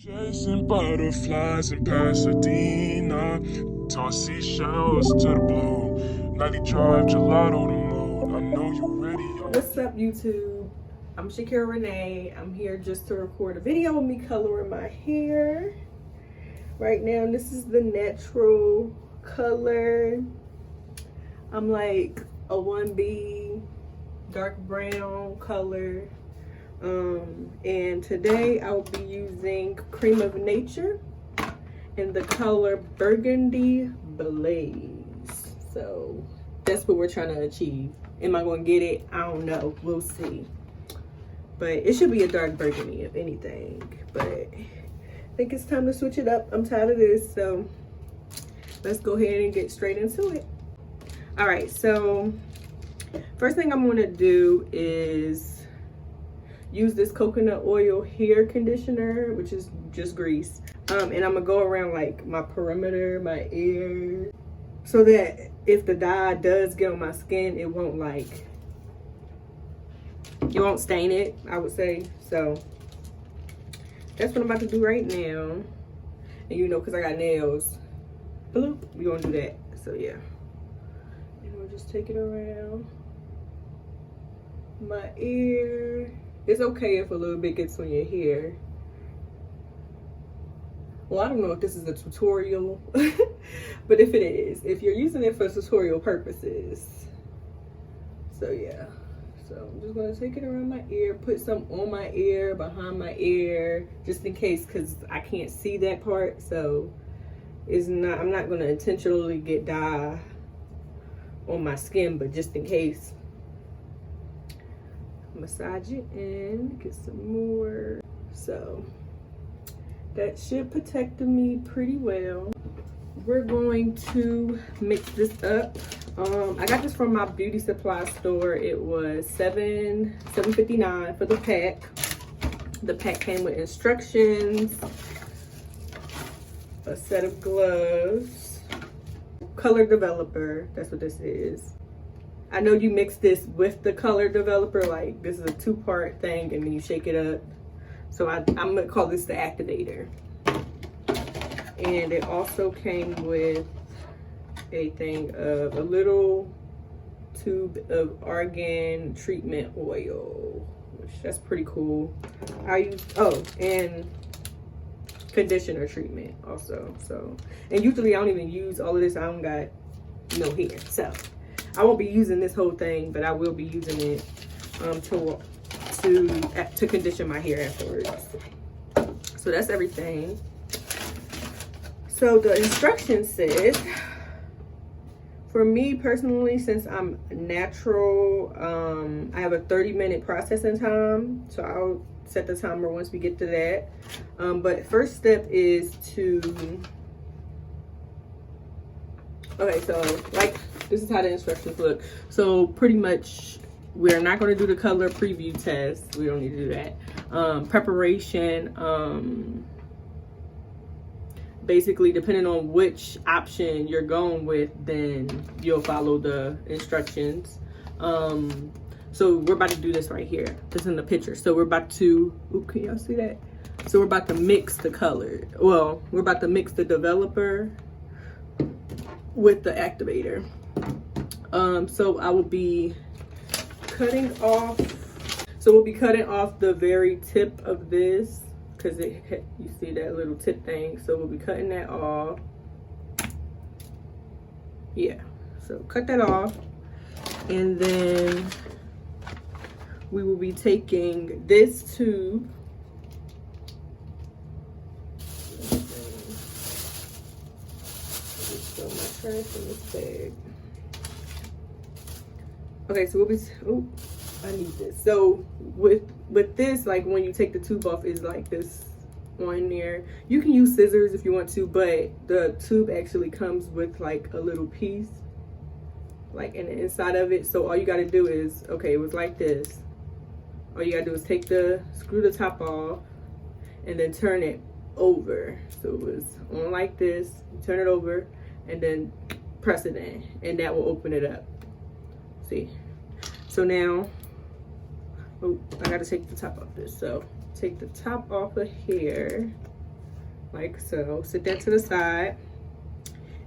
Chasing butterflies in Pasadena, toss seashells to the blue. Nightly drive gelato to moon. I know you ready. What's up, YouTube? I'm Shakira Renee. I'm here just to record a video of me coloring my hair. Right now, this is the natural color. I'm like a 1B dark brown color. And today I'll be using Creme of Nature in the color Burgundy Blaze. So that's what we're trying to achieve. Am I going to get it? I don't know. We'll see. But it should be a dark burgundy if anything. But I think it's time to switch it up. I'm tired of this. So let's go ahead and get straight into it. All right. So first thing I'm going to do is use this coconut oil hair conditioner, which is just grease. And I'm gonna go around like my perimeter, my ear, so that if the dye does get on my skin, it won't stain it, I would say. So that's what I'm about to do right now. And you know, cause I got nails, bloop, we gonna do that. So yeah. And we'll just take it around my ear. It's okay if a little bit gets on your hair. Well, I don't know if this is a tutorial, but if it is, if you're using it for tutorial purposes. So yeah, so I'm just gonna take it around my ear, put some on my ear, behind my ear, just in case, cause I can't see that part. So I'm not gonna intentionally get dye on my skin, but just in case. Massage it and get some more. So that should protect me pretty well. We're going to mix this up. I got this from my beauty supply store. It was $7.59 for the pack. The pack came with instructions, a set of gloves, color developer. That's what this is. I know you mix this with the color developer, like this is a 2-part thing and then you shake it up. So I'm gonna call this the activator. And it also came with a thing of a little tube of argan treatment oil, which that's pretty cool. And conditioner treatment also. So, and usually I don't even use all of this. I don't got no hair, so I won't be using this whole thing, but I will be using it to condition my hair afterwards. So that's everything. So the instruction says, for me personally, since I'm natural, I have a 30-minute processing time. So I'll set the timer once we get to that. But first step is okay, so like, this is how the instructions look. So pretty much we're not going to do the color preview test. We don't need to do that. Preparation, basically depending on which option you're going with, then you'll follow the instructions. So we're about to do this right here. This is in the picture. So we're about to, can y'all see that? So we're about to mix the color. Well, we're about to mix the developer with the activator. So I will be cutting off. So we'll be cutting off the very tip of this, because you see that little tip thing. So we'll be cutting that off. Yeah. So cut that off, and then we will be taking this tube. Throw my trash in this bag. Okay, so we'll be, I need this. So with this, like when you take the tube off, is like this on there. You can use scissors if you want to, but the tube actually comes with like a little piece, like in the inside of it. So all you gotta do is, okay, it was like this. All you gotta do is screw the top off and then turn it over. So it was on like this, turn it over and then press it in, and that will open it up. See, so now, I gotta take the top off this. So take the top off of here, like so. Set that to the side.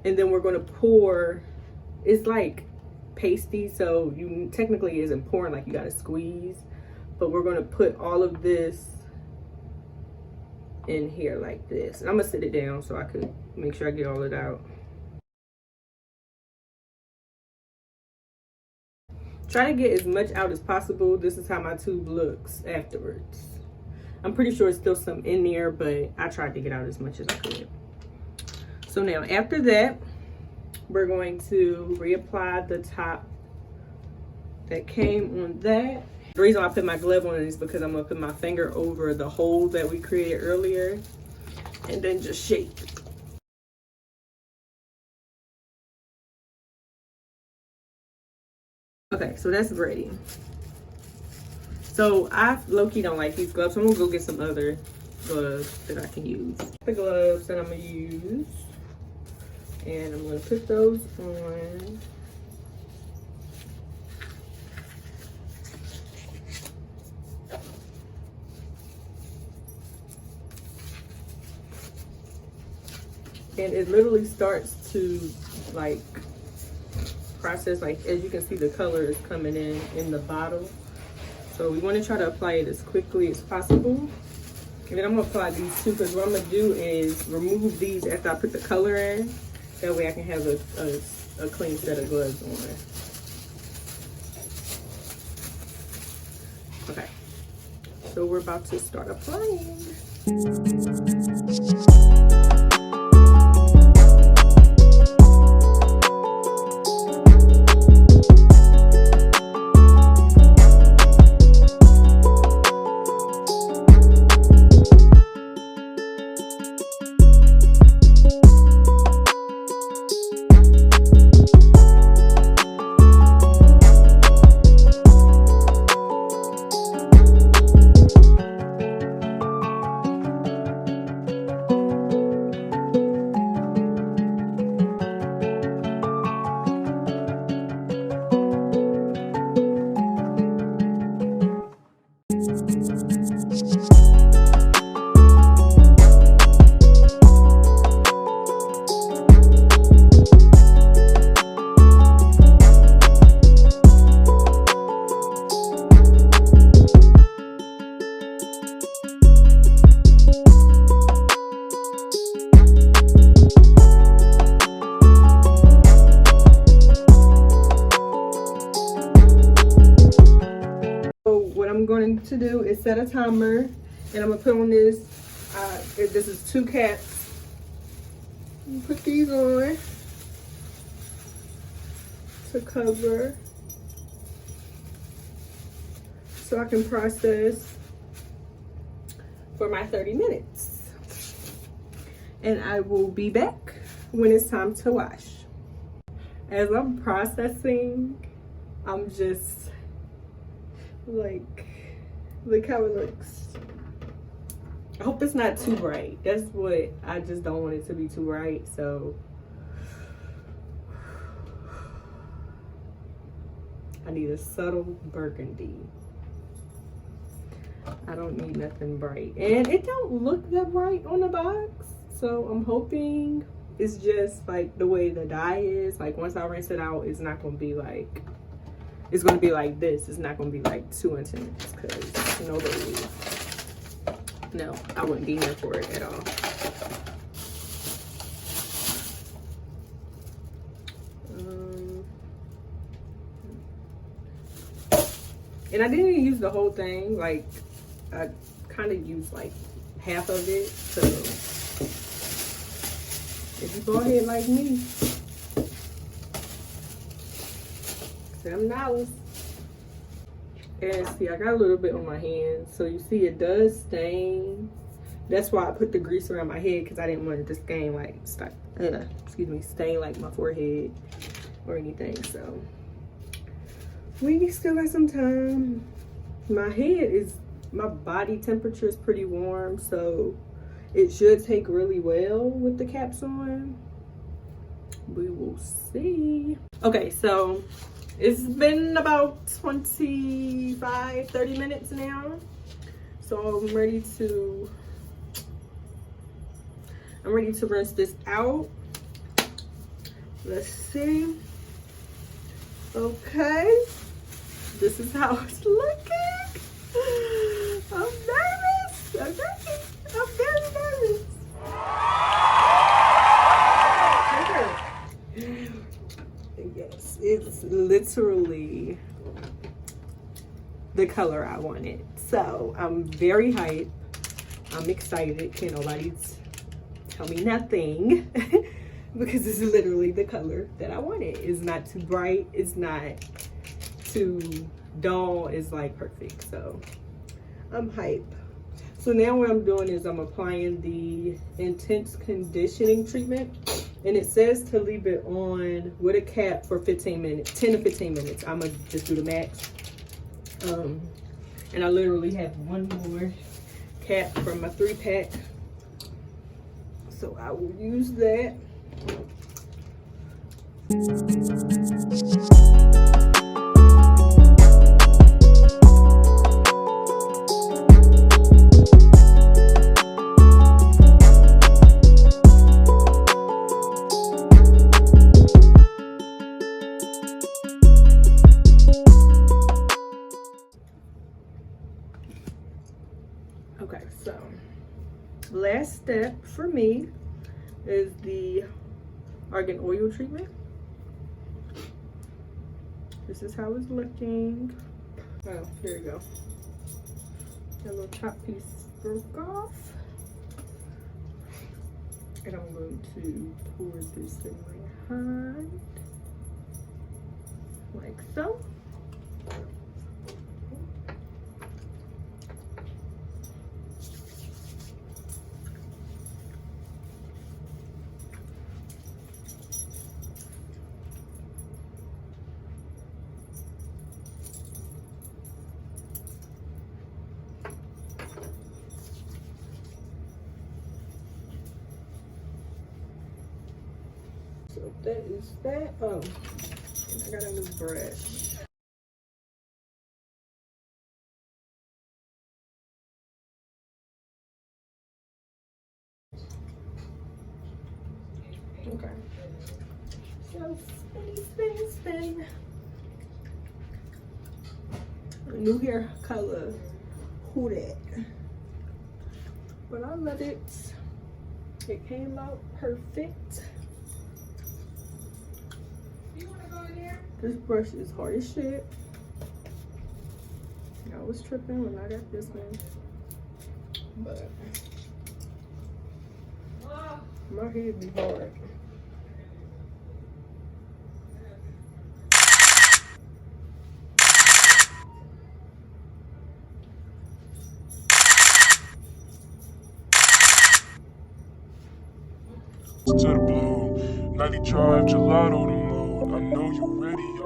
And then we're gonna pour, it's like pasty, so you technically isn't pouring, like you gotta squeeze, but we're gonna put all of this in here like this. And I'm gonna sit it down so I could make sure I get all of it out. Try to get as much out as possible. This is how my tube looks afterwards. I'm pretty sure it's still some in there, but I tried to get out as much as I could. So now after that, we're going to reapply the top that came on that. The reason I put my glove on is because I'm gonna put my finger over the hole that we created earlier and then just shake. Okay, so that's ready. So I low-key don't like these gloves, so I'm gonna go get some other gloves that I can use. The gloves that I'm gonna use, and I'm gonna put those on. And it literally starts to like process, like as you can see the color is coming in the bottle. So we want to try to apply it as quickly as possible. And then I'm gonna apply these too, because what I'm gonna do is remove these after I put the color in. That way I can have a clean set of gloves on. Okay, so we're about to start applying. To do is set a timer, and I'm gonna put on this. This is 2 caps. Put these on to cover, so I can process for my 30 minutes. And I will be back when it's time to wash. As I'm processing, I'm just like, look how it looks. I hope it's not too bright. That's what, I just don't want it to be too bright. So I need a subtle burgundy. I don't need nothing bright. And it don't look that bright on the box. So I'm hoping it's just like the way the dye is. Like once I rinse it out, it's not gonna be like, it's gonna be like this. It's not gonna be like too intense, because no, I wouldn't be here for it at all. And I didn't even use the whole thing. Like I kind of used like half of it. So if you go ahead like me, $7. And see, I got a little bit on my hands, so you see it does stain. That's why I put the grease around my head, because I didn't want it to stain like stain like my forehead or anything. So we still got some time. My body temperature is pretty warm, so it should take really well with the caps on. We will see. Okay, so it's been about 25-30 minutes now, so I'm ready to I'm ready to rinse this out. Let's see. Okay, this is how it's looking. I'm nervous. I'm very nervous. Yes, it's literally the color I wanted. So I'm very hyped. I'm excited. Can't nobody tell me nothing. Because it's literally the color that I wanted. It's not too bright. It's not too dull. It's like perfect. So I'm hyped. So now what I'm doing is I'm applying the intense conditioning treatment. And it says to leave it on with a cap for 15 minutes, 10 to 15 minutes. I'm gonna just do the max. And I literally have one more cap from my 3-pack. So I will use that. Okay, so last step for me is the argan oil treatment. This is how it's looking. Oh, here we go. That little chop piece broke off. And I'm going to pour this in my hand, like so. So that is that. Oh, and I got a new brush. Okay. So spin. A new hair color. Who that? But I love it. It came out perfect. This brush is hard as shit. I was tripping when I got this one. But my head be hard. To the blow, 90 drive, gelato the mode. I know you ready.